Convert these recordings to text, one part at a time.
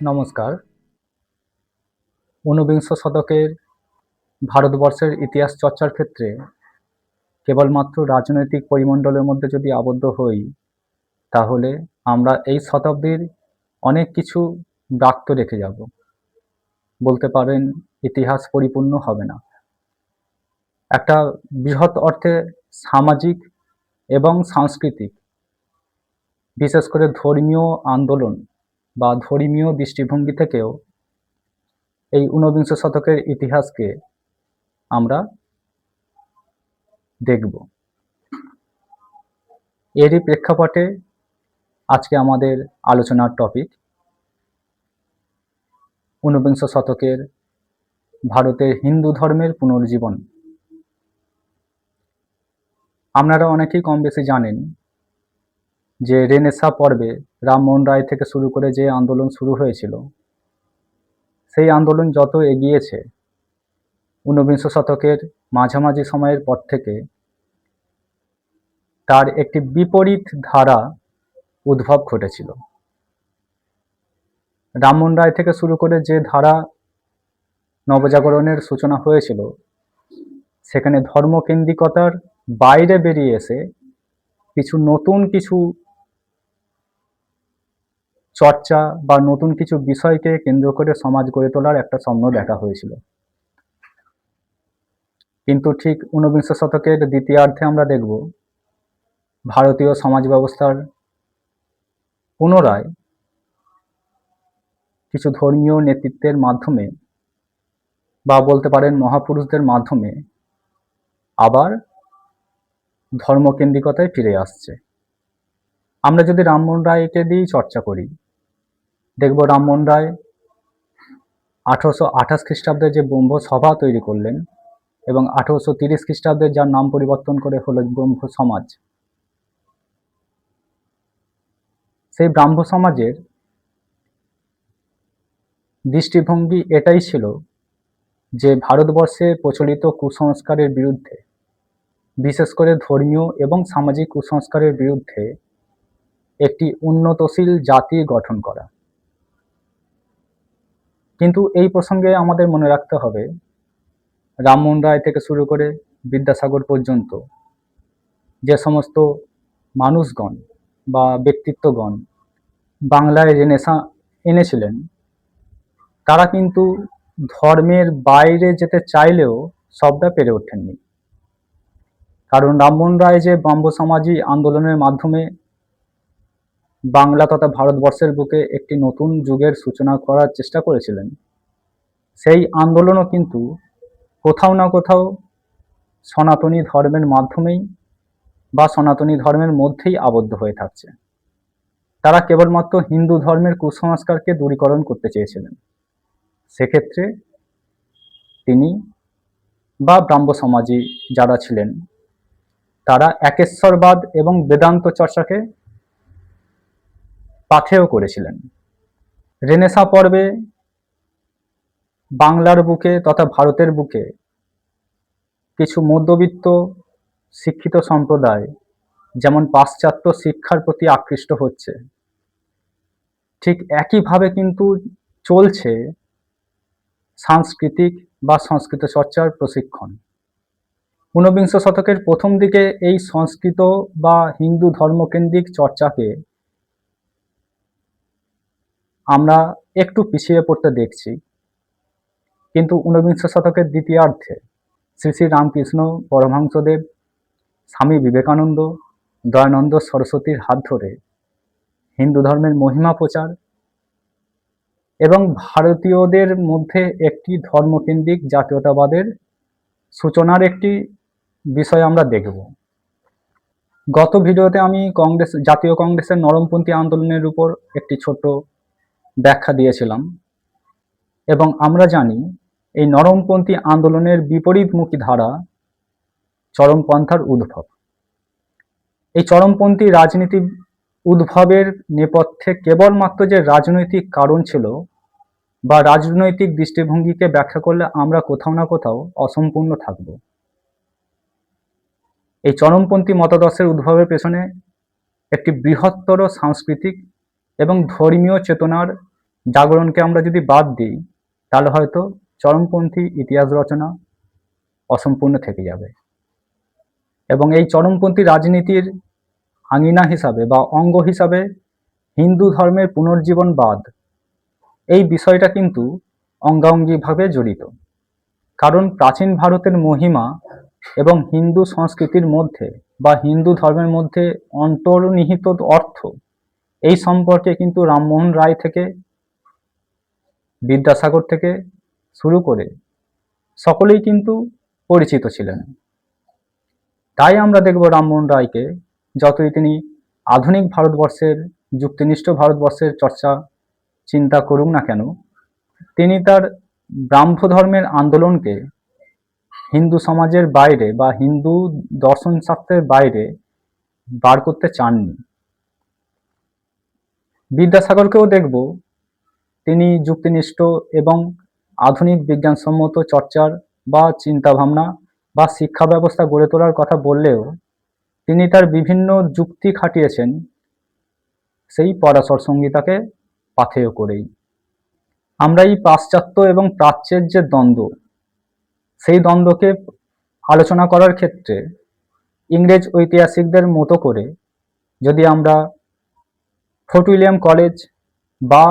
নমস্কার। ঊনবিংশ শতকের ভারতবর্ষের ইতিহাস চর্চার ক্ষেত্রে কেবলমাত্র রাজনৈতিক পরিমণ্ডলের মধ্যে যদি আবদ্ধ হই, তাহলে আমরা এই শতাব্দীর অনেক কিছু ব্রাক্ত রেখে যাব। বলতে পারেন ইতিহাস পরিপূর্ণ হবে না। একটা বৃহৎ অর্থে সামাজিক এবং সাংস্কৃতিক, বিশেষ করে ধর্মীয় আন্দোলন বা ধর্মীয় দৃষ্টিভঙ্গি থেকেও এই ঊনবিংশ শতকের ইতিহাসকে আমরা দেখব। এরই প্রেক্ষাপটে আজকে আমাদের আলোচনার টপিক ঊনবিংশ শতকের ভারতের হিন্দু ধর্মের পুনর্জীবন। আপনারা অনেকেই কম বেশি জানেন যে রেনেসাঁ পর্বে রামমোহন রায় থেকে শুরু করে যে আন্দোলন শুরু হয়েছিল, সেই আন্দোলন যত এগিয়েছে ঊনবিংশ শতকের মাঝামাঝি সময়ের পর থেকে তার একটি বিপরীত ধারা উদ্ভব ঘটেছিল। রামমোহন রায় থেকে শুরু করে যে ধারা নবজাগরণের সূচনা হয়েছিল, সেখানে ধর্মকেন্দ্রিকতার বাইরে বেরিয়ে এসে নতুন কিছু চর্চা বা নতুন কিছু বিষয়কে কেন্দ্র করে সমাজ গড়ে তোলার একটা স্বপ্ন দেখা হয়েছিল। কিন্তু ঠিক ঊনবিংশ শতকের দ্বিতীয়ার্ধে আমরা দেখব ভারতীয় সমাজ ব্যবস্থার পুনরায় কিছু ধর্মীয় নেতৃত্বের মাধ্যমে বা বলতে পারেন মহাপুরুষদের মাধ্যমে আবার ধর্মকেন্দ্রিকতায় ফিরে আসছে। আমরা যদি রামমোহন রায়কে দিয়েই চর্চা করি, দেখব রামমোহন রায় 1828 খ্রিস্টাব্দে যে ব্রহ্ম সভা তৈরি করলেন এবং 1830 খ্রিস্টাব্দে যার নাম পরিবর্তন করে হলো ব্রহ্ম সমাজ, সেই ব্রাহ্ম সমাজের দৃষ্টিভঙ্গি এটাই ছিল যে ভারতবর্ষে প্রচলিত কুসংস্কারের বিরুদ্ধে, বিশেষ করে ধর্মীয় এবং সামাজিক কুসংস্কারের বিরুদ্ধে একটি উন্নতশীল জাতি গঠন করা। কিন্তু এই প্রসঙ্গে আমাদের মনে রাখতে হবে, রামমোহন রায় থেকে শুরু করে বিদ্যাসাগর পর্যন্ত যে সমস্ত মানুষগণ বা ব্যক্তিত্বগণ বাংলায় রেনেসাঁ এনেছিলেন, তারা কিন্তু ধর্মের বাইরে যেতে চাইলেও সবটা পেরে ওঠেননি। কারণ রামমোহন রায় যে ব্রাহ্ম সমাজী আন্দোলনের মাধ্যমে বাংলা তথা ভারতবর্ষের বুকে একটি নতুন যুগের সূচনা করার চেষ্টা করেছিলেন, সেই আন্দোলনও কিন্তু কোথাও না কোথাও সনাতনী ধর্মের মাধ্যমেই বা সনাতনী ধর্মের মধ্যেই আবদ্ধ হয়ে থাকছে। তারা কেবলমাত্র হিন্দু ধর্মের কুসংস্কারকে দূরীকরণ করতে চেয়েছিলেন। সেক্ষেত্রে তিনি বা ব্রাহ্ম সমাজী যারা ছিলেন, তারা একেশ্বরবাদ এবং বেদান্ত চর্চাকে পাথেয় করেছিলেন। রেনেসাঁ পর্বে বাংলার বুকে তথা ভারতের বুকে কিছু মধ্যবিত্ত শিক্ষিত সম্প্রদায় যেমন পাশ্চাত্য শিক্ষার প্রতি আকৃষ্ট হচ্ছে, ঠিক একইভাবে কিন্তু চলছে সাংস্কৃতিক বা সংস্কৃত চর্চার প্রশিক্ষণ। ঊনবিংশ শতকের প্রথম দিকে এই সংস্কৃত বা হিন্দু ধর্মকেন্দ্রিক চর্চাকে আমরা একটু পিছিয়ে পড়তে দেখছি, কিন্তু ঊনবিংশ শতকের দ্বিতীয়ার্ধে শ্রী শ্রী রামকৃষ্ণ পরমহংসদেব, স্বামী বিবেকানন্দ, দয়ানন্দ সরস্বতীর হাত ধরে হিন্দু ধর্মের মহিমা প্রচার এবং ভারতীয়দের মধ্যে একটি ধর্মকেন্দ্রিক জাতীয়তাবাদের সূচনার একটি বিষয় আমরা দেখব। গত ভিডিওতে আমি জাতীয় কংগ্রেসের নরমপন্থী আন্দোলনের উপর একটি ছোট্ট ব্যাখ্যা দিয়েছিলাম এবং আমরা জানি এই নরমপন্থী আন্দোলনের বিপরীতমুখী ধারা চরমপন্থার উদ্ভব। এই চরমপন্থী রাজনীতি উদ্ভবের নেপথ্যে কেবলমাত্র যে রাজনৈতিক কারণ ছিল বা রাজনৈতিক দৃষ্টিভঙ্গিকে ব্যাখ্যা করলে আমরা কোথাও না কোথাও অসম্পূর্ণ থাকব। এই চরমপন্থী মতাদর্শের উদ্ভবের পেছনে একটি বৃহত্তর সাংস্কৃতিক এবং ধর্মীয় চেতনার জাগরণকে আমরা যদি বাদ দিই তাহলে হয়তো চরমপন্থী ইতিহাস রচনা অসম্পূর্ণ থেকে যাবে। এবং এই চরমপন্থী রাজনীতির আঙিনা হিসাবে বা অঙ্গ হিসাবে হিন্দু ধর্মের পুনর্জীবনবাদ এই বিষয়টা কিন্তু অঙ্গাঙ্গিভাবে জড়িত। কারণ প্রাচীন ভারতের মহিমা এবং হিন্দু সংস্কৃতির মধ্যে বা হিন্দু ধর্মের মধ্যে অন্তর্নিহিত অর্থ এই সম্পর্কে কিন্তু রামমোহন রায় থেকে বিদ্যাসাগর থেকে শুরু করে সকলেই কিন্তু পরিচিত ছিলেন। তাই আমরা দেখব রামমোহন রায়কে যতই তিনি আধুনিক ভারতবর্ষের যুক্তিনিষ্ঠ ভারতবর্ষের চর্চা চিন্তা করুক না কেন, তিনি তার ব্রাহ্ম ধর্মের আন্দোলনকে হিন্দু সমাজের বাইরে বা হিন্দু দর্শন শাস্ত্রের বাইরে বার করতে চাননি। বিদ্যাসাগরকেও দেখব তিনি যুক্তিনিষ্ঠ এবং আধুনিক বিজ্ঞানসম্মত চর্চার বা চিন্তাভাবনা বা শিক্ষা ব্যবস্থা গড়ে তোলার কথা বললেও তিনি তার বিভিন্ন যুক্তি খাটিয়েছেন সেই পরাশর সংহিতাকে পাথেয় করেই। আমরা এই পাশ্চাত্য এবং প্রাচ্যের যে দ্বন্দ্ব, সেই দ্বন্দ্বকে আলোচনা করার ক্ষেত্রে ইংরেজ ঐতিহাসিকদের মতো করে যদি আমরা ফোর্ট উইলিয়াম কলেজ বা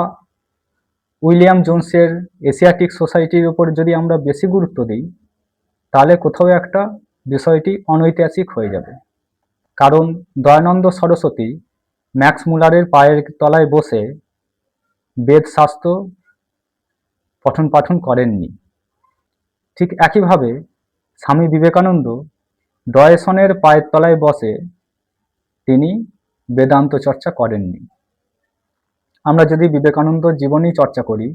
উইলিয়াম জোনসের এশিয়াটিক সোসাইটির উপর যদি আমরা বেশি গুরুত্ব দিই তাহলে কোথাও একটা বিষয়টি অনৈতিহাসিক হয়ে যাবে। কারণ দয়ানন্দ সরস্বতী ম্যাক্স মুলারের পায়ের তলায় বসে বেদশাস্ত্র পঠন পাঠন করেননি। ঠিক একইভাবে স্বামী বিবেকানন্দ ডয়েসনের পায়ের তলায় বসে তিনি বেদান্ত চর্চা করেননি। আমরা যদি বিবেকানন্দর জীবনী চর্চা করি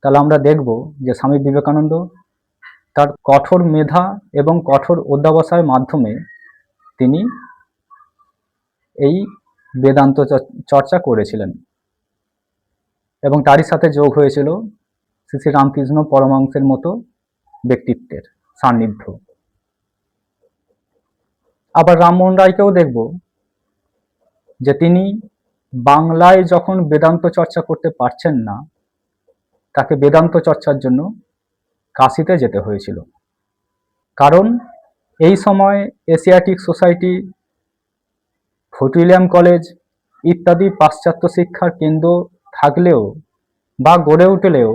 তাহলে আমরা দেখব যে স্বামী বিবেকানন্দ তার কঠোর মেধা এবং কঠোর অধ্যবসায়ের মাধ্যমে তিনি এই বেদান্ত চর্চা করেছিলেন এবং তারই সাথে যোগ হয়েছিল শ্রী শ্রী রামকৃষ্ণ পরমহংসের মতো ব্যক্তিত্বের সান্নিধ্য। আবার রামমোহন রায়কেও দেখব যে তিনি বাংলায় যখন বেদান্ত চর্চা করতে পারছেন না, তাকে বেদান্ত চর্চার জন্য কাশিতে যেতে হয়েছিল। কারণ এই সময় Asiatic society, fort William college ইত্যাদি পাশ্চাত্য শিক্ষার কেন্দ্র থাকলেও বা গড়ে উঠলেও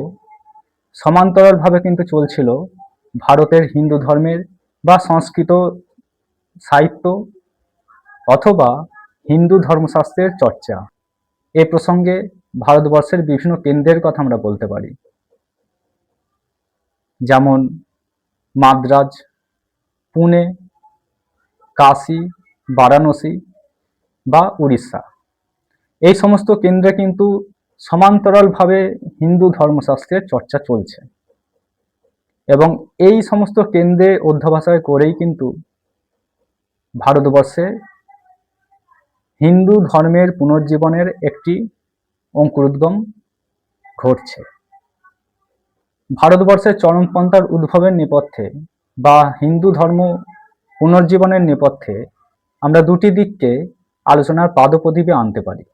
সমান্তরালভাবে কিন্তু চলছিল ভারতের হিন্দু ধর্মের বা সংস্কৃত সাহিত্য অথবা হিন্দু ধর্মশাস্ত্রের চর্চা। এ প্রসঙ্গে ভারতবর্ষের বিভিন্ন কেন্দ্রের কথা আমরা বলতে পারি, যেমন মাদ্রাজ, পুনে, কাশী, বারাণসী বা উড়িষ্যা। এই সমস্ত কেন্দ্রে কিন্তু সমান্তরালভাবে হিন্দু ধর্মশাস্ত্রের চর্চা চলছে এবং এই সমস্ত কেন্দ্রে অধ্যবসায় করেই কিন্তু ভারতবর্ষে হিন্দু ধর্মের পুনর্জীবনের একটি অঙ্কুরোদ্গম ঘটছে। ভারতবর্ষের চরমপন্থার উদ্ভবের নেপথ্যে বা হিন্দু ধর্ম পুনর্জীবনের নেপথ্যে আমরা দুটি দিককে আলোচনার পাদপ্রদীপে আনতে পারি।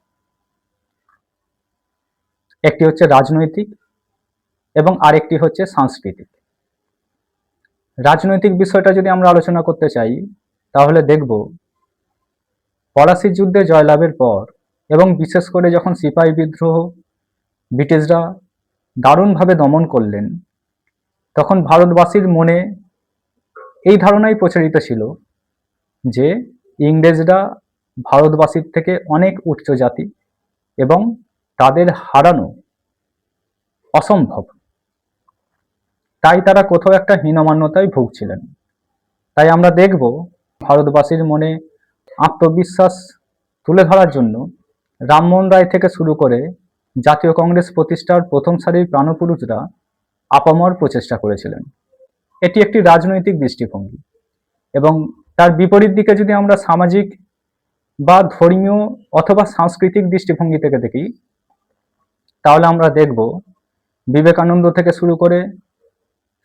একটি হচ্ছে রাজনৈতিক এবং আরেকটি হচ্ছে সাংস্কৃতিক। রাজনৈতিক বিষয়টা যদি আমরা আলোচনা করতে চাই তাহলে দেখব পলাশির যুদ্ধে জয়লাভের পর এবং বিশেষ করে যখন সিপাহী বিদ্রোহ ব্রিটিশরা দারুণভাবে দমন করলেন, তখন ভারতবাসীর মনে এই ধারণাই প্রচারিত ছিল যে ইংরেজরা ভারতবাসীর থেকে অনেক উচ্চ জাতি এবং তাদের হারানো অসম্ভব। তাই তারা কোথাও একটা হীনমান্যতায় ভুগছিলেন। তাই আমরা দেখব ভারতবাসীর মনে আত্মবিশ্বাস তুলে ধরার জন্য রামমোহন রায় থেকে শুরু করে জাতীয় কংগ্রেস প্রতিষ্ঠার প্রথম সারির প্রাণপুরুষরা আপামর প্রচেষ্টা করেছিলেন। এটি একটি রাজনৈতিক দৃষ্টিভঙ্গি এবং তার বিপরীত দিকে যদি আমরা সামাজিক বা ধর্মীয় অথবা সাংস্কৃতিক দৃষ্টিভঙ্গি থেকে দেখি তাহলে আমরা দেখব বিবেকানন্দ থেকে শুরু করে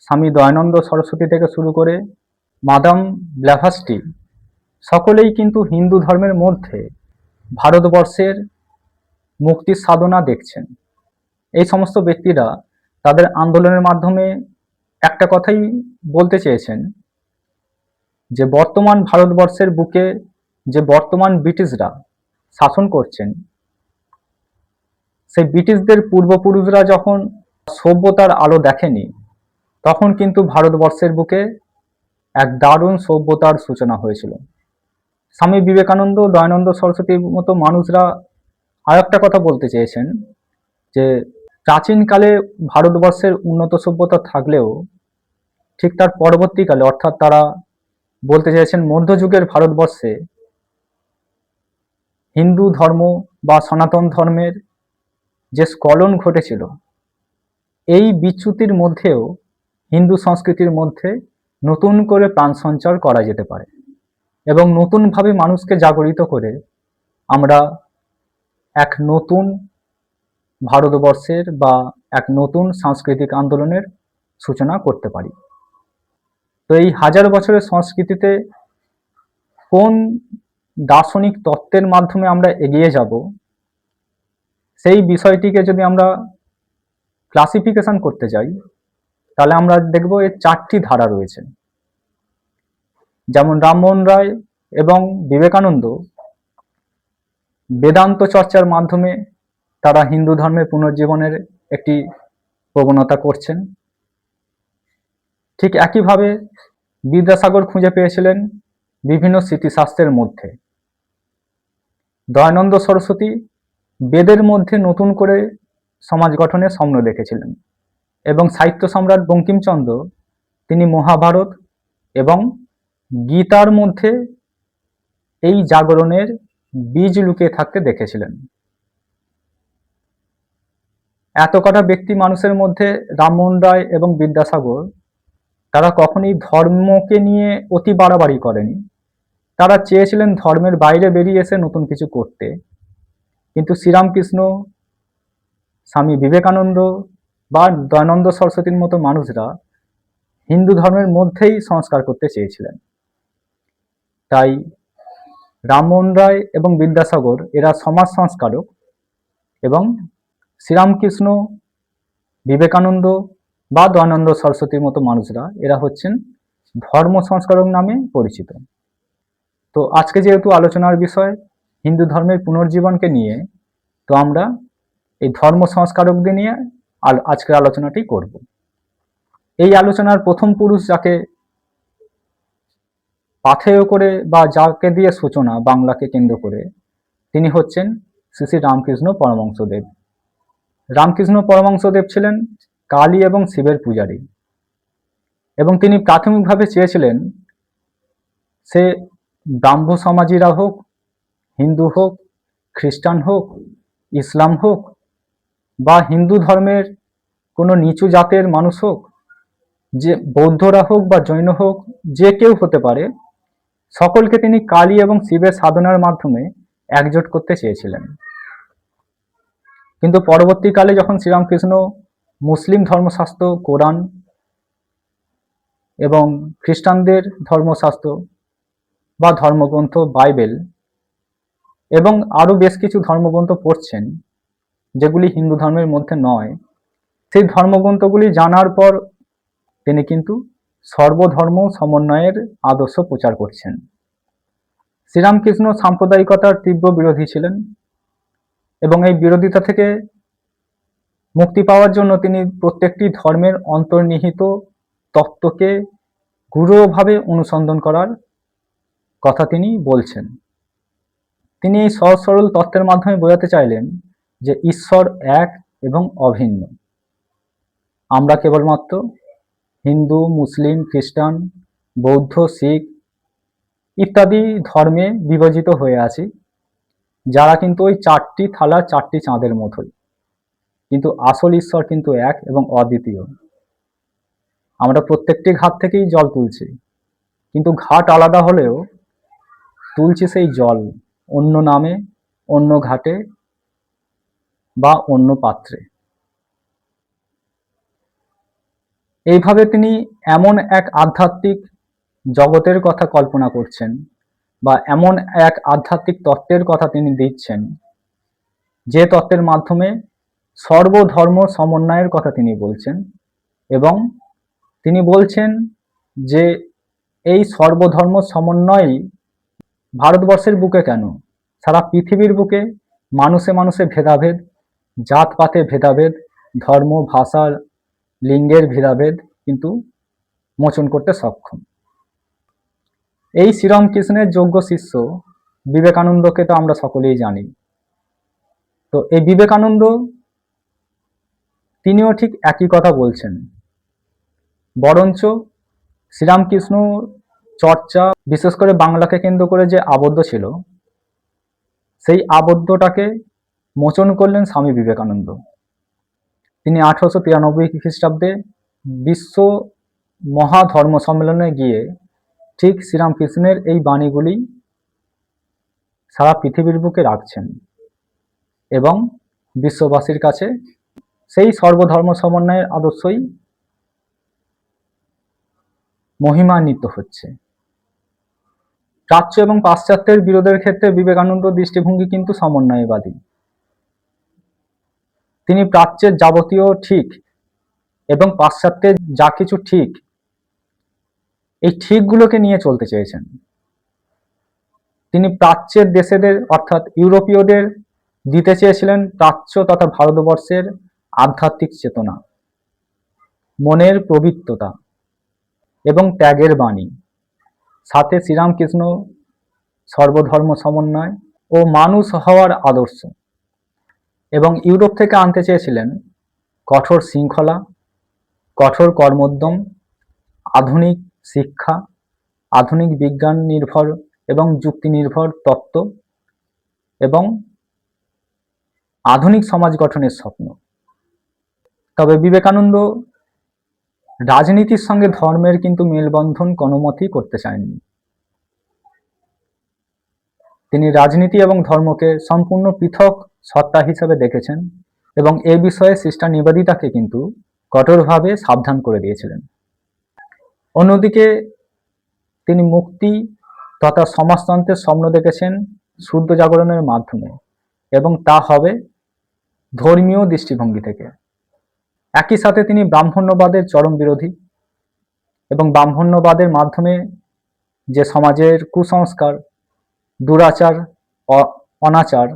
স্বামী দয়ানন্দ সরস্বতী থেকে শুরু করে মাদাম ব্ল্যাভাস্টি সকলেই কিন্তু হিন্দু ধর্মের মধ্যে ভারতবর্ষের মুক্তির সাধনা দেখছেন এই সমস্ত ব্যক্তিরা তাদের আন্দোলনের মাধ্যমে একটা কথাই বলতে চেয়েছেন, যে বর্তমান ভারতবর্ষের বুকে যে বর্তমান ব্রিটিশরা শাসন করছেন, সেই ব্রিটিশদের পূর্বপুরুষরা যখন সভ্যতার আলো দেখেনি, তখন কিন্তু ভারতবর্ষের বুকে এক দারুণ সভ্যতার সূচনা হয়েছিল। স্বামী বিবেকানন্দ, দয়ানন্দ সরস্বতীর মতো মানুষরা আর একটা কথা বলতে চেয়েছেন, যে প্রাচীনকালে ভারতবর্ষের উন্নত সভ্যতা থাকলেও ঠিক তার পরবর্তীকালে, অর্থাৎ তারা বলতে চেয়েছেন মধ্যযুগের ভারতবর্ষে হিন্দু ধর্ম বা সনাতন ধর্মের যে স্খলন ঘটেছিল, এই বিচ্যুতির মধ্যেও হিন্দু সংস্কৃতির মধ্যে নতুন করে প্রাণ সঞ্চার করা যেতে পারে এবং নতুনভাবে মানুষকে জাগরিত করে আমরা এক নতুন ভারতবর্ষের বা এক নতুন সাংস্কৃতিক আন্দোলনের সূচনা করতে পারি। তো এই হাজার বছরের সংস্কৃতিতে কোন দার্শনিক তত্ত্বের মাধ্যমে আমরা এগিয়ে যাব, সেই বিষয়টিকে যদি আমরা ক্লাসিফিকেশন করতে যাই, তাহলে আমরা দেখব এর 4টি ধারা রয়েছে। যেমন রামমোহন রায় এবং বিবেকানন্দ বেদান্ত চর্চার মাধ্যমে তারা হিন্দু ধর্মের পুনর্জীবনের একটি প্রবণতা করছেন। ঠিক একইভাবে বিদ্যাসাগর খুঁজে পেয়েছিলেন বিভিন্ন স্মৃতিশাস্ত্রের মধ্যে। দয়ানন্দ সরস্বতী বেদের মধ্যে নতুন করে সমাজ গঠনের স্বপ্ন দেখেছিলেন এবং সাহিত্য সম্রাট বঙ্কিমচন্দ্র তিনি মহাভারত এবং গীতার মধ্যে এই জাগরণের বীজ লুকিয়ে থাকতে দেখেছিলেন। এত কটা ব্যক্তি মানুষের মধ্যে রামমোহন রায় এবং বিদ্যাসাগর তারা কখনোই ধর্মকে নিয়ে অতি বাড়াবাড়ি করেনি। তারা চেয়েছিলেন ধর্মের বাইরে বেরিয়ে এসে নতুন কিছু করতে, কিন্তু শ্রীরামকৃষ্ণ, স্বামী বিবেকানন্দ বা দয়ানন্দ সরস্বতীর মতো মানুষরা হিন্দু ধর্মের মধ্যেই সংস্কার করতে চেয়েছিলেন। তাই রামমোহন রায় এবং বিদ্যাসাগর এরা সমাজ সংস্কারক এবং শ্রীরামকৃষ্ণ, বিবেকানন্দ বা দয়ানন্দ সরস্বতীর মতো মানুষরা এরা হচ্ছেন ধর্ম সংস্কারক নামে পরিচিত। তো আজকে যেহেতু আলোচনার বিষয় হিন্দু ধর্মের পুনর্জীবনকে নিয়ে, তো আমরা এই ধর্ম সংস্কারকদের নিয়ে আজকের আলোচনাটি করব। এই আলোচনার প্রথম পুরুষ যাকে পাথেয় করে বা যাকে দিয়ে সূচনা বাংলাকে কেন্দ্র করে, তিনি হচ্ছেন শ্রী শ্রী রামকৃষ্ণ পরমহংসদেব। রামকৃষ্ণ পরমহংসদেব ছিলেন কালী এবং শিবের পূজারী এবং তিনি প্রাথমিকভাবে চেয়েছিলেন সে ব্রাহ্ম সমাজীরা হোক, হিন্দু হোক, খ্রিস্টান হোক, ইসলাম হোক বা হিন্দু ধর্মের কোনো নিচু জাতের মানুষ হোক, যে বৌদ্ধরা হোক বা জৈন হোক, যে কেউ হতে পারে, সকলকে তিনি কালী এবং শিবের সাধনার মাধ্যমে একজোট করতে চেয়েছিলেন। কিন্তু পরবর্তীকালে যখন শ্রীরামকৃষ্ণ মুসলিম ধর্মশাস্ত্র কোরআন এবং খ্রিস্টানদের ধর্মশাস্ত্র বা ধর্মগ্রন্থ বাইবেল এবং আরও বেশ কিছু ধর্মগ্রন্থ পড়ছেন যেগুলি হিন্দু ধর্মের মধ্যে নয়, সেই ধর্মগ্রন্থগুলি জানার পর তিনি কিন্তু সর্বধর্ম সমন্বয়ের আদর্শ প্রচার করছেন। শ্রীরামকৃষ্ণ সাম্প্রদায়িকতার তীব্র বিরোধী ছিলেন এবং এই বিরোধিতা থেকে মুক্তি পাওয়ার জন্য তিনি প্রত্যেকটি ধর্মের অন্তর্নিহিত তত্ত্বকে গূঢ়ভাবে অনুসন্ধান করার কথা তিনি বলছেন। তিনি এই সহজ সরল তত্ত্বের মাধ্যমে বোঝাতে চাইলেন যে ঈশ্বর এক এবং অভিন্ন। আমরা কেবলমাত্র হিন্দু, মুসলিম, খ্রিস্টান, বৌদ্ধ, শিখ ইত্যাদি ধর্মে বিভাজিত হয়ে আছি, যারা কিন্তু ওই 4টি থালা 4টি চাঁদের মতোই, কিন্তু আসল ঈশ্বর কিন্তু এক এবং অদ্বিতীয়। আমরা প্রত্যেকটি ঘাট থেকেই জল তুলছি, কিন্তু ঘাট আলাদা হলেও তুলছি সেই জল অন্য নামে, অন্য ঘাটে বা অন্য পাত্রে। এইভাবে তিনি এমন এক আধ্যাত্মিক জগতের কথা কল্পনা করছেন বা এমন এক আধ্যাত্মিক তত্ত্বের কথা তিনি দিচ্ছেন, যে তত্ত্বের মাধ্যমে সর্বধর্ম সমন্বয়ের কথা তিনি বলছেন, এবং তিনি বলছেন যে এই সর্বধর্ম সমন্বয়ই ভারতবর্ষের বুকে কেন, সারা পৃথিবীর বুকে মানুষে মানুষে ভেদাভেদ, জাতপাতে ভেদাভেদ, ধর্ম, ভাষা, লিঙ্গের ভেদাভেদ কিন্তু মোচন করতে সক্ষম। এই শ্রীরামকৃষ্ণের যোগ্য শিষ্য বিবেকানন্দকে তো আমরা সকলেই জানি। তো এই বিবেকানন্দ তিনিও ঠিক একই কথা বলছেন, বরঞ্চ শ্রীরামকৃষ্ণ চর্চা বিশেষ করে বাংলাকে কেন্দ্র করে যে আবদ্ধ ছিল, সেই আবদ্ধটাকে মোচন করলেন স্বামী বিবেকানন্দ। তিনি 1893 খ্রিস্টাব্দে বিশ্ব মহাধর্ম সম্মেলনে গিয়ে ঠিক শ্রীরামকৃষ্ণের এই বাণীগুলি সারা পৃথিবীর বুকে রাখছেন এবং বিশ্ববাসীর কাছে সেই সর্বধর্ম সমন্বয়ের আদর্শই মহিমান্বিত হচ্ছে। প্রাচ্য এবং পাশ্চাত্যের বিরোধের ক্ষেত্রে বিবেকানন্দ দৃষ্টিভঙ্গি কিন্তু সমন্বয়বাদী। তিনি প্রাচ্যের যাবতীয় ঠিক এবং পাশ্চাত্যের যা কিছু ঠিক, এই ঠিকগুলোকে নিয়ে চলতে চেয়েছেন। তিনি প্রাচ্যের দেশেদের অর্থাৎ ইউরোপীয়দের দিতে চেয়েছিলেন প্রাচ্য তথা ভারতবর্ষের আধ্যাত্মিক চেতনা, মনের পবিত্রতা এবং ত্যাগের বাণী, সাথে শ্রীরামকৃষ্ণ সর্বধর্ম সমন্বয় ও মানুষ হওয়ার আদর্শ, এবং ইউরোপ থেকে আনতে চেয়েছিলেন কঠোর শৃঙ্খলা, কঠোর কর্মোদ্যম, আধুনিক শিক্ষা, আধুনিক বিজ্ঞান নির্ভর এবং যুক্তি নির্ভর তত্ত্ব এবং আধুনিক সমাজ গঠনের স্বপ্ন। তবে বিবেকানন্দ রাজনীতির সঙ্গে ধর্মের কিন্তু মেলবন্ধন কোনো মতেই করতে চাননি। তিনি রাজনীতি এবং ধর্মকে সম্পূর্ণ পৃথক সত্তা হিসেবে দেখেছেন এবং এ বিষয়ে সিস্টার নিবেদিতাকে কিন্তু কঠোরভাবে সাবধান করে দিয়েছিলেন। অন্যদিকে তিনি মুক্তি তথা সমাজতন্ত্রের স্বপ্ন দেখেছেন শুদ্ধ জাগরণের মাধ্যমে, এবং তা হবে ধর্মীয় দৃষ্টিভঙ্গি থেকে। একই সাথে তিনি ব্রাহ্মণ্যবাদের চরম বিরোধী এবং ব্রাহ্মণ্যবাদের মাধ্যমে যে সমাজের কুসংস্কার, দুরাচার, অনাচার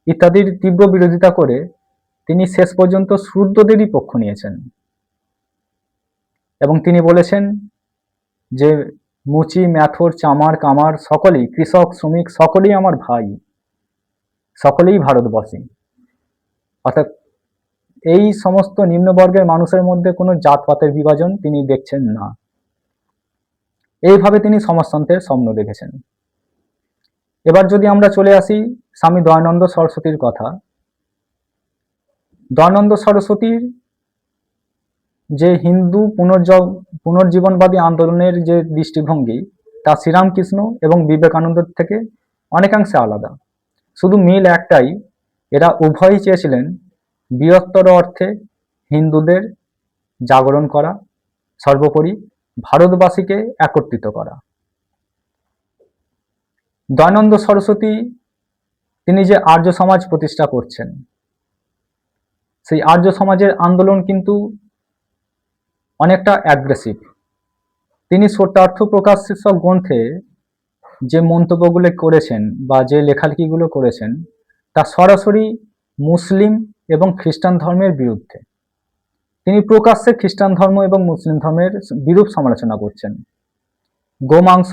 ইত্যাদির তীব্র বিরোধিতা করে তিনি শেষ পর্যন্ত শুদ্ধদেরই পক্ষ নিয়েছেন এবং তিনি বলেছেন যে মুচি, ম্যাথর, চামার, কামার সকলেই, কৃষক, শ্রমিক সকলেই আমার ভাই, সকলেই ভারতবাসী। অর্থাৎ এই সমস্ত নিম্নবর্গের মানুষের মধ্যে কোনো জাতপাতের বিভাজন তিনি দেখছেন না। এইভাবে তিনি সমাজতন্ত্রের স্বপ্ন দেখেছেন। এবার যদি আমরা চলে আসি স্বামী দয়ানন্দ সরস্বতীর কথা, দয়ানন্দ সরস্বতীর যে হিন্দু পুনর্জীবনবাদী আন্দোলনের যে দৃষ্টিভঙ্গি, তা শ্রীরামকৃষ্ণ এবং বিবেকানন্দের থেকে অনেকাংশে আলাদা। শুধু মিল একটাই, এরা উভয়ই চেয়েছিলেন বৃহত্তর অর্থে হিন্দুদের জাগরণ করা, সর্বোপরি ভারতবাসীকে একত্রিত করা। দয়ানন্দ সরস্বতী তিনি যে আর্য সমাজ প্রতিষ্ঠা করছেন, সেই আর্য সমাজের আন্দোলন কিন্তু অনেকটা অ্যাগ্রেসিভ। তিনি সত্যার্থ প্রকাশ শীর্ষক গ্রন্থে যে মন্তব্যগুলো করেছেন বা যে লেখালেখিগুলো করেছেন, তা সরাসরি মুসলিম এবং খ্রিস্টান ধর্মের বিরুদ্ধে। তিনি প্রকাশ্যে খ্রিস্টান ধর্ম এবং মুসলিম ধর্মের বিরূপ সমালোচনা করছেন। গোমাংস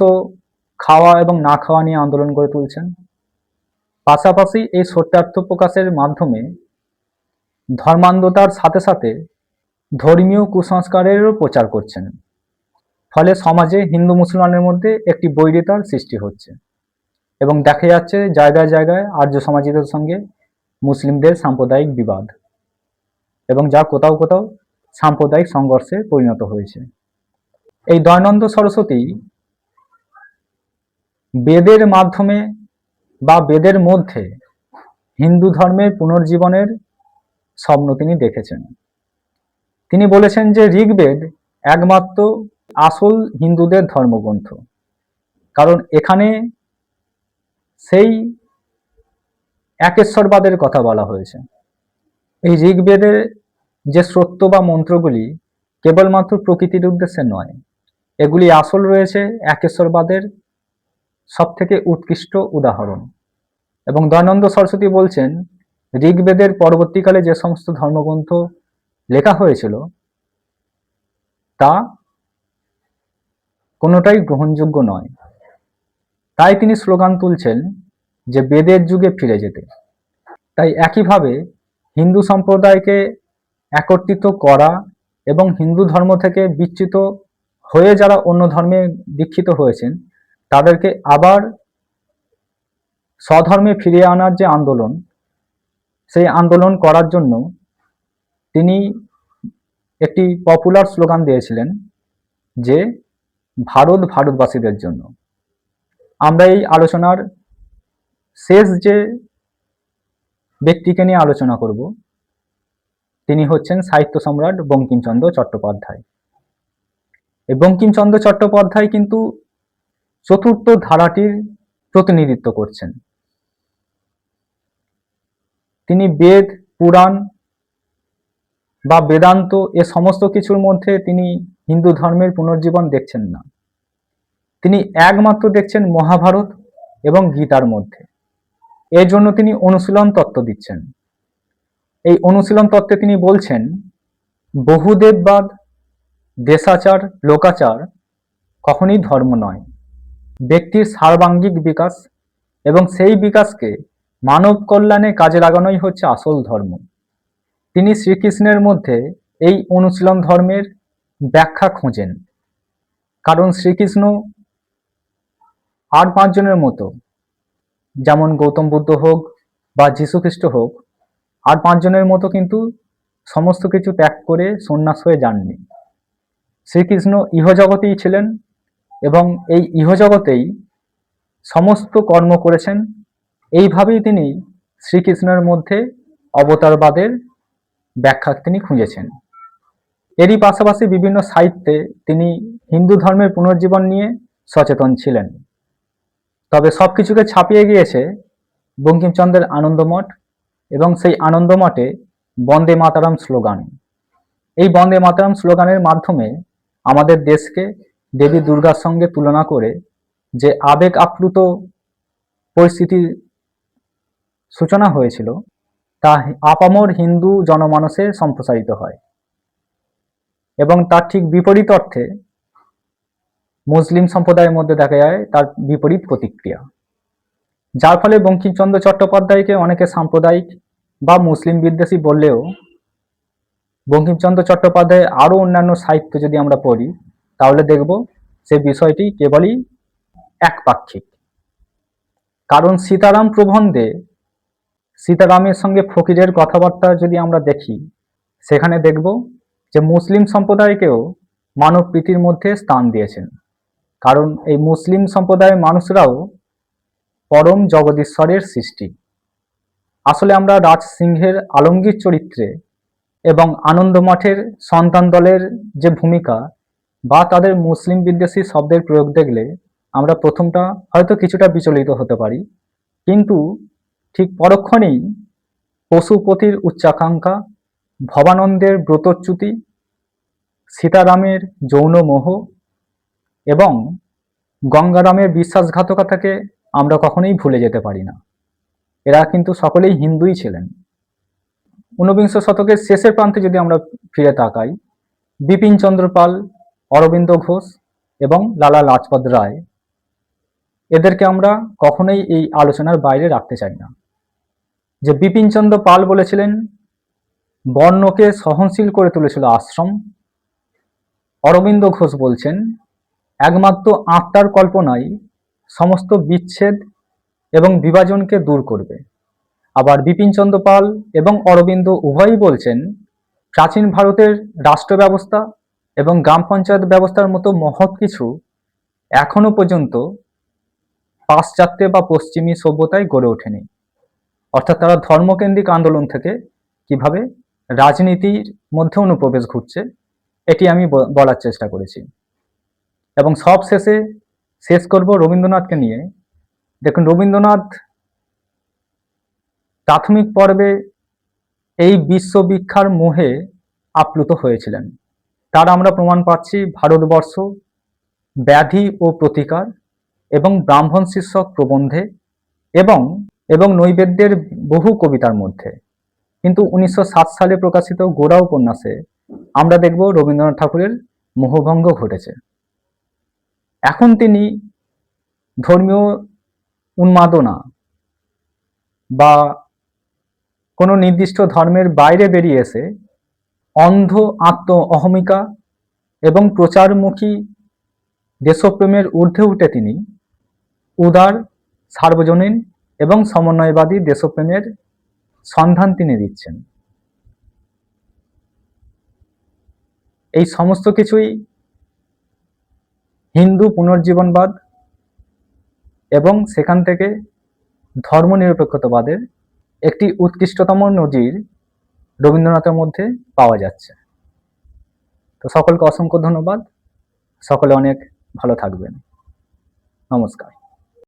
খাওয়া এবং না খাওয়া নিয়ে আন্দোলন গড়ে তুলছেন। পাশাপাশি এই সত্যার্থ প্রকাশের মাধ্যমে ধর্মান্ধতার সাথে সাথে ধর্মীয় কুসংস্কারেরও প্রচার করছেন। ফলে সমাজে হিন্দু মুসলমানের মধ্যে একটি বৈরিতার সৃষ্টি হচ্ছে এবং দেখা যাচ্ছে জায়গায় জায়গায় আর্য সমাজীদের সঙ্গে মুসলিমদের সাম্প্রদায়িক বিবাদ, এবং যা কোথাও কোথাও সাম্প্রদায়িক সংঘর্ষে পরিণত হয়েছে। এই দয়ানন্দ সরস্বতী বেদের মাধ্যমে বা বেদের মধ্যে হিন্দু ধর্মের পুনর্জীবনের স্বপ্ন তিনি দেখেছেন। তিনি বলেছেন যে ঋগ্বেদ একমাত্র আসল হিন্দুদের ধর্মগ্রন্থ, কারণ এখানে সেই একেশ্বরবাদের কথা বলা হয়েছে। এই ঋগ্বেদের যে স্তোত্র বা মন্ত্রগুলি কেবলমাত্র প্রকৃতির উদ্দেশ্যে নয়, এগুলি আসল রয়েছে একেশ্বরবাদের সব থেকে উৎকৃষ্ট উদাহরণ। এবং দয়ানন্দ সরস্বতী বলছেন, ঋগ্বেদের পরবর্তীকালে যে সমস্ত ধর্মগ্রন্থ লেখা হয়েছিল তা কোনোটাই গ্রহণযোগ্য নয়। তাই তিনি স্লোগান তুলছেন যে বেদের যুগে ফিরে যেতে। তাই একইভাবে হিন্দু সম্প্রদায়কে একত্রিত করা এবং হিন্দু ধর্ম থেকে বিচ্যুত হয়ে যারা অন্য ধর্মে দীক্ষিত হয়েছেন তাদেরকে আবার স্বধর্মে ফিরিয়ে আনার যে আন্দোলন, সেই আন্দোলন করার জন্য তিনি একটি পপুলার স্লোগান দিয়েছিলেন যে ভারত ভারতবাসীদের জন্য। আমরা এই আলোচনার শেষ যে ব্যক্তিকে নিয়ে আলোচনা করব তিনি হচ্ছেন সাহিত্য সম্রাট বঙ্কিমচন্দ্র চট্টোপাধ্যায়। এই বঙ্কিমচন্দ্র চট্টোপাধ্যায় কিন্তু চতুর্থ ধারাটির প্রতিনিধিত্ব করছেন। তিনি বেদ, পুরাণ বা বেদান্ত এ সমস্ত কিছুর মধ্যে তিনি হিন্দু ধর্মের পুনর্জীবন দেখছেন না। তিনি একমাত্র দেখছেন মহাভারত এবং গীতার মধ্যে। এর জন্য তিনি অনুশীলন তত্ত্ব দিচ্ছেন। এই অনুশীলন তত্ত্বে তিনি বলছেন, বহুদেববাদ, দেশাচার, লোকাচার কখনই ধর্ম নয়। ব্যক্তির সার্বাঙ্গিক বিকাশ এবং সেই বিকাশকে মানব কল্যাণে কাজে লাগানোই হচ্ছে আসল ধর্ম। তিনি শ্রীকৃষ্ণের মধ্যে এই অনুশীলন ধর্মের ব্যাখ্যা খোঁজেন, কারণ শ্রীকৃষ্ণ আর পাঁচজনের মতো, যেমন গৌতম বুদ্ধ হোক বা যীশুখ্রিস্ট হোক, আর পাঁচজনের মতো কিন্তু সমস্ত কিছু ত্যাগ করে সন্ন্যাস হয়ে যাননি। শ্রীকৃষ্ণ ইহজগতেই ছিলেন এবং এই ইহজগতেই সমস্ত কর্ম করেছেন। এইভাবেই তিনি শ্রীকৃষ্ণের মধ্যে অবতারবাদের ব্যাখ্যা তিনি খুঁজেছেন। এরই পাশাপাশি বিভিন্ন সাহিত্যে তিনি হিন্দু ধর্মের পুনর্জীবন নিয়ে সচেতন ছিলেন। তবে সবকিছুকে ছাপিয়ে গিয়েছে বঙ্কিমচন্দ্রের আনন্দমঠ এবং সেই আনন্দমঠে বন্দে মাতারাম স্লোগান। এই বন্দে মাতারাম স্লোগানের মাধ্যমে আমাদের দেশকে দেবী দুর্গার সঙ্গে তুলনা করে যে আবেগ আপ্লুত পরিস্থিতির সূচনা হয়েছিল তা আপামর হিন্দু জনমানসে সম্প্রসারিত হয় এবং তার ঠিক বিপরীত অর্থে মুসলিম সম্প্রদায়ের মধ্যে দেখা যায় তার বিপরীত প্রতিক্রিয়া, যার ফলে বঙ্কিমচন্দ্র চট্টোপাধ্যায়কে অনেকে সাম্প্রদায়িক বা মুসলিম বিদ্বেষী বললেও বঙ্কিমচন্দ্র চট্টোপাধ্যায়ের আরও অন্যান্য সাহিত্য যদি আমরা পড়ি তাহলে দেখব সে বিষয়টি কেবলই একপাক্ষিক। কারণ সীতারাম প্রবন্ধে সীতারামের সঙ্গে ফকিরের কথাবার্তা যদি আমরা দেখি সেখানে দেখব যে মুসলিম সম্প্রদায়কেও মানব প্রীতির মধ্যে স্থান দিয়েছেন, কারণ এই মুসলিম সম্প্রদায়ের মানুষরাও পরম জগদীশ্বরের সৃষ্টি। আসলে আমরা রাজ সিংহের আলমগীর চরিত্রে এবং আনন্দমঠের সন্তান দলের যে ভূমিকা বা তাদের মুসলিম বিদ্বেষী শব্দের প্রয়োগ দেখলে আমরা প্রথমটা হয়তো কিছুটা বিচলিত হতে পারি, কিন্তু ঠিক পরক্ষণেই পশুপতির উচ্চাকাঙ্ক্ষা, ভবানন্দের ব্রতচ্যুতি, সীতারামের যৌন মোহ এবং গঙ্গারামের বিশ্বাসঘাতকতাকে আমরা কখনোই ভুলে যেতে পারি না। এরা কিন্তু সকলেই হিন্দুই ছিলেন। ঊনবিংশ শতকের শেষের প্রান্তে যদি আমরা ফিরে তাকাই, বিপিনচন্দ্র পাল, অরবিন্দ ঘোষ এবং লালা লাজপত রায়, এদেরকে আমরা কখনোই এই আলোচনার বাইরে রাখতে চাই না। যে বিপিনচন্দ্র পাল বলেছিলেন বর্ণকে সহনশীল করে তুলেছিল আশ্রম, অরবিন্দ ঘোষ বলছেন একমাত্র আত্মার কল্পনাই সমস্ত বিচ্ছেদ এবং বিভাজনকে দূর করবে। আবার বিপিনচন্দ্র পাল এবং অরবিন্দ উভয়ই বলছেন প্রাচীন ভারতের রাষ্ট্র ব্যবস্থা এবং গ্রাম পঞ্চায়েত ব্যবস্থার মতো মহৎ কিছু এখনো পর্যন্ত পাশ্চাত্যে বা পশ্চিমী সভ্যতায় গড়ে ওঠেনি। অর্থাৎ তারা ধর্মকেন্দ্রিক আন্দোলন থেকে কিভাবে রাজনীতির মধ্যে অনুপ্রবেশ ঘটছে এটি আমি বলার চেষ্টা করেছি। এবং সব শেষ করব রবীন্দ্রনাথকে নিয়ে। দেখুন, রবীন্দ্রনাথ প্রাথমিক পর্বে এই বিশ্ববিখ্যার মোহে আপ্লুত হয়েছিলেন। তার আমরা প্রমাণ পাচ্ছি ভারতবর্ষ, ব্যাধি ও প্রতিকার এবং ব্রাহ্মণ শীর্ষক প্রবন্ধে এবং এবং নৈবেদ্যের বহু কবিতার মধ্যে। কিন্তু 1907 সালে প্রকাশিত গোরা উপন্যাসে আমরা দেখব রবীন্দ্রনাথ ঠাকুরের মোহভঙ্গ ঘটেছে। এখন তিনি ধর্মীয় উন্মাদনা বা কোনো নির্দিষ্ট ধর্মের বাইরে বেরিয়ে এসে অন্ধ আত্ম অহমিকা এবং প্রচারমুখী দেশপ্রেমের ঊর্ধ্বে উঠে তিনি উদার, সার্বজনীন এবং সমন্বয়বাদী দেশপ্রেমের সন্ধান তিনি দিচ্ছেন। এই সমস্ত কিছুই হিন্দু পুনর্জীবনবাদ এবং সেখান থেকে ধর্মনিরপেক্ষতাবাদের একটি উৎকৃষ্টতম নজির রবীন্দ্রনাথের মধ্যে পাওয়া যাচ্ছে। তো সকলকে অসংখ্য ধন্যবাদ। সকলে অনেক ভালো থাকবেন। নমস্কার।